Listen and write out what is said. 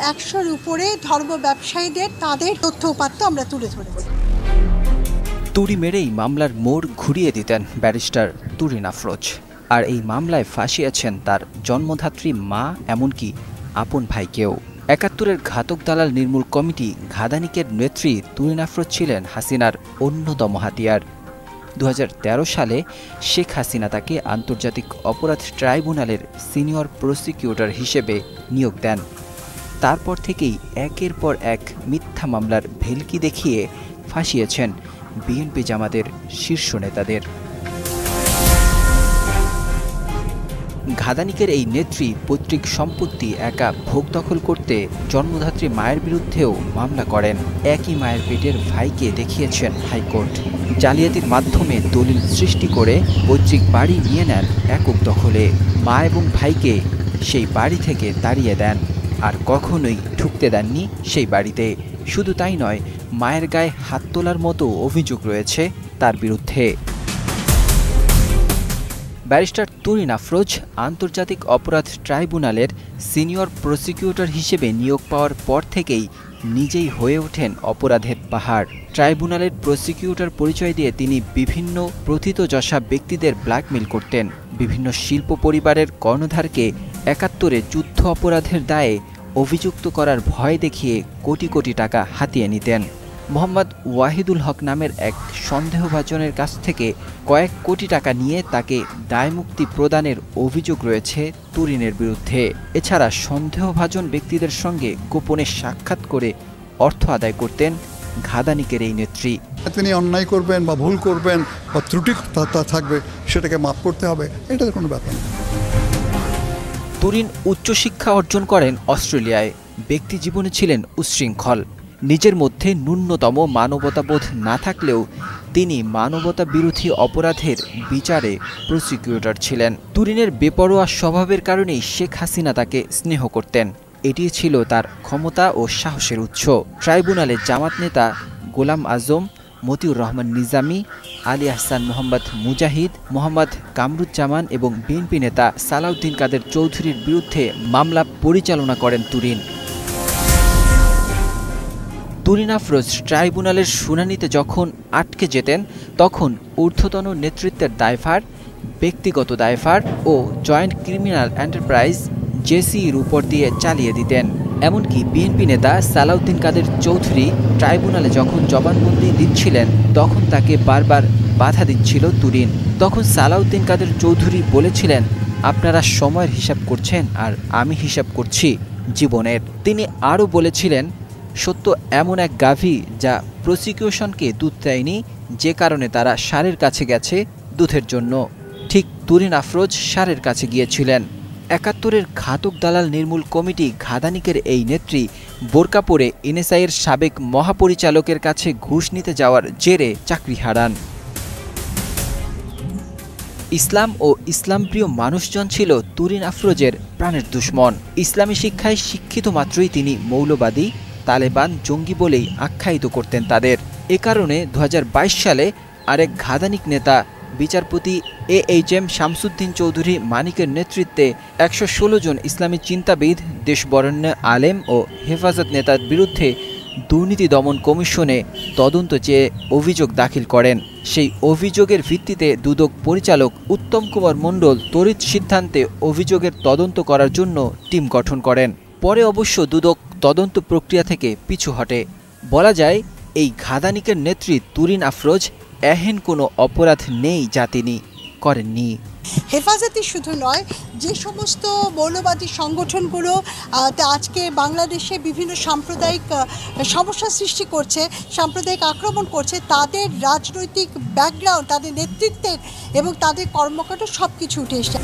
100-র উপরে ধর্ম ব্যবসায়ীদের তাদের তথ্য উপাত্ত আমরা তুলে ধরেছি। তুড়ি মেরেই মামলার মোড় ঘুরিয়ে দিতেন ব্যারিস্টার তুরিন আফরোজ। আর এই মামলায় ফাঁসিয়েছেন তার জন্মধাত্রী মা, এমনকি আপন ভাইকেও। ৭১-এর ঘাতক দালাল নির্মূল কমিটি ঘাদানিকের নেত্রী তুরিন আফরোজ ছিলেন হাসিনার অন্যতম হাতিয়ার। ২০১৩ সালে শেখ হাসিনা তাকে আন্তর্জাতিক অপরাধ ট্রাইব্যুনালের সিনিয়র প্রসিকিউটর হিসেবে নিয়োগ দেন। তারপর থেকেই একের পর এক মিথ্যা মামলার ভেলকি দেখিয়ে ফাঁসিয়েছেন বিএনপি জামাতের শীর্ষ নেতাদের। ঘাদানিকের এই নেত্রী পৈতৃক সম্পত্তি একা ভোগ দখল করতে জন্মধাত্রী মায়ের বিরুদ্ধেও মামলা করেন। একই মায়ের পেটের ভাইকে দেখিয়েছেন হাইকোর্ট। জালিয়াতির মাধ্যমে দলিল সৃষ্টি করে পৈতৃক বাড়ি নিয়ে নেন একক দখলে। মা এবং ভাইকে সেই বাড়ি থেকে তাড়িয়ে দেন, আর কখনোই ঢুকতে দেননি সেই বাড়িতে। শুধু তাই নয়, মায়ের গায়ে হাত তোলার মতো অভিযোগ রয়েছে তার বিরুদ্ধে। ব্যারিস্টার তুরিন আফরোজ আন্তর্জাতিক অপরাধ ট্রাইব্যুনালের সিনিয়র প্রসিকিউটর হিসেবে নিয়োগ পাওয়ার পর থেকেই নিজেই হয়ে ওঠেন অপরাধের পাহাড়। ট্রাইব্যুনালের প্রসিকিউটর পরিচয় দিয়ে তিনি বিভিন্ন প্রথিতযশা ব্যক্তিদের ব্ল্যাকমেইল করতেন। বিভিন্ন শিল্প পরিবারের কর্ণধারকে ৭১-এ যুদ্ধ অপরাধের দায়ে অভিযুক্ত করার ভয় দেখিয়ে কোটি কোটি টাকা হাতিয়ে নিতেন। মোহাম্মদ ওয়াহিদুল হক নামের এক সন্দেহভাজনের কাছ থেকে কয়েক কোটি টাকা নিয়ে তাকে দায়মুক্তি প্রদানের অভিযোগ রয়েছে তুরিনের বিরুদ্ধে। এছাড়া সন্দেহভাজন ব্যক্তিদের সঙ্গে গোপনে সাক্ষাৎ করে অর্থ আদায় করতেন ঘাদানিকের এই নেত্রী। তিনি অন্যায় করবেন বা ভুল করবেন বা ত্রুটি থাকবে, সেটাকে মাপ করতে হবে, এটা কোনো ব্যাপার না। তুরিন উচ্চশিক্ষা অর্জন করেন অস্ট্রেলিয়ায়। ব্যক্তি জীবনে ছিলেন উচ্ছৃঙ্খল। নিজের মধ্যে ন্যূনতম মানবতাবোধ না থাকলেও তিনি মানবতা বিরোধী অপরাধের বিচারে প্রসিকিউটর ছিলেন। তুরিনের বেপরোয়া স্বভাবের কারণেই শেখ হাসিনা তাকে স্নেহ করতেন। এটি ছিল তার ক্ষমতা ও সাহসের উৎস। ট্রাইব্যুনালে জামাত নেতা গোলাম আজম, মতিউর রহমান নিজামী, আলী আহসান মোহাম্মদ মুজাহিদ, মোহাম্মদ কামরুজ্জামান এবং বিএনপি নেতা সালাউদ্দিন কাদের চৌধুরীর বিরুদ্ধে মামলা পরিচালনা করেন তুরিন। তুরিন আফরোজ ট্রাইব্যুনালের শুনানিতে যখন আটকে যেতেন, তখন ঊর্ধ্বতন নেতৃত্বের দায়ভার, ব্যক্তিগত দায়ভার ও জয়েন্ট ক্রিমিনাল এন্টারপ্রাইজ জেসির উপর দিয়ে চালিয়ে দিতেন। এমনকি বিএনপি নেতা সালাউদ্দিন কাদের চৌধুরী ট্রাইব্যুনালে যখন জবানবন্দি দিচ্ছিলেন, তখন তাকে বারবার বাধা দিচ্ছিল তুরিন। তখন সালাউদ্দিন কাদের চৌধুরী বলেছিলেন, আপনারা সময়ের হিসাব করছেন আর আমি হিসাব করছি জীবনের। তিনি আরও বলেছিলেন, সত্য এমন এক গাভী যা প্রসিকিউশনকে দুধ দেয়নি, যে কারণে তারা ষাঁড়ের কাছে গেছে দুধের জন্য। ঠিক তুরিন আফরোজ ষাঁড়ের কাছে গিয়েছিলেন। ৭১-এর ঘাতক দালাল নির্মূল কমিটি ঘাদানিকের এই নেত্রী বোরকা পরে এনএসআইয়ের সাবেক মহাপরিচালকের কাছে ঘুষ নিতে যাওয়ার জেরে চাকরি হারান। ইসলাম ও ইসলামপ্রিয় মানুষজন ছিল তুরিন আফরোজের প্রাণের দুশ্মন। ইসলামী শিক্ষায় শিক্ষিত মাত্রই তিনি মৌলবাদী, তালেবান, জঙ্গি বলেই আখ্যায়িত করতেন তাদের। এ কারণে ২০২২ সালে আরেক ঘাদানিক নেতা বিচারপতি AHM শামসুদ্দিন চৌধুরী মানিকের নেতৃত্বে ১১৬ জন ইসলামী চিন্তাবিদ, দেশবরেণ্য আলেম ও হেফাজত নেতার বিরুদ্ধে দুর্নীতি দমন কমিশনে তদন্ত চেয়ে অভিযোগ দাখিল করেন। সেই অভিযোগের ভিত্তিতে দুদক পরিচালক উত্তম কুমার মণ্ডল তড়িৎ সিদ্ধান্তে অভিযোগের তদন্ত করার জন্য টিম গঠন করেন। পরে অবশ্য দুদক তদন্ত প্রক্রিয়া থেকে পিছু হটে। বলা যায়, এই ঘাদানিকের নেত্রী তুরিন আফরোজ এহেন কোনো অপরাধ নেই যা তিনি করেননি। হেফাজতি শুধু নয়, যে সমস্ত মৌলবাদী সংগঠনগুলো আজকে বাংলাদেশে বিভিন্ন সাম্প্রদায়িক সমস্যা সৃষ্টি করছে, সাম্প্রদায়িক আক্রমণ করছে, তাদের রাজনৈতিক ব্যাকগ্রাউন্ড, তাদের নেতৃত্বের এবং তাদের কর্মকাণ্ড সব কিছু উঠে এসেছে।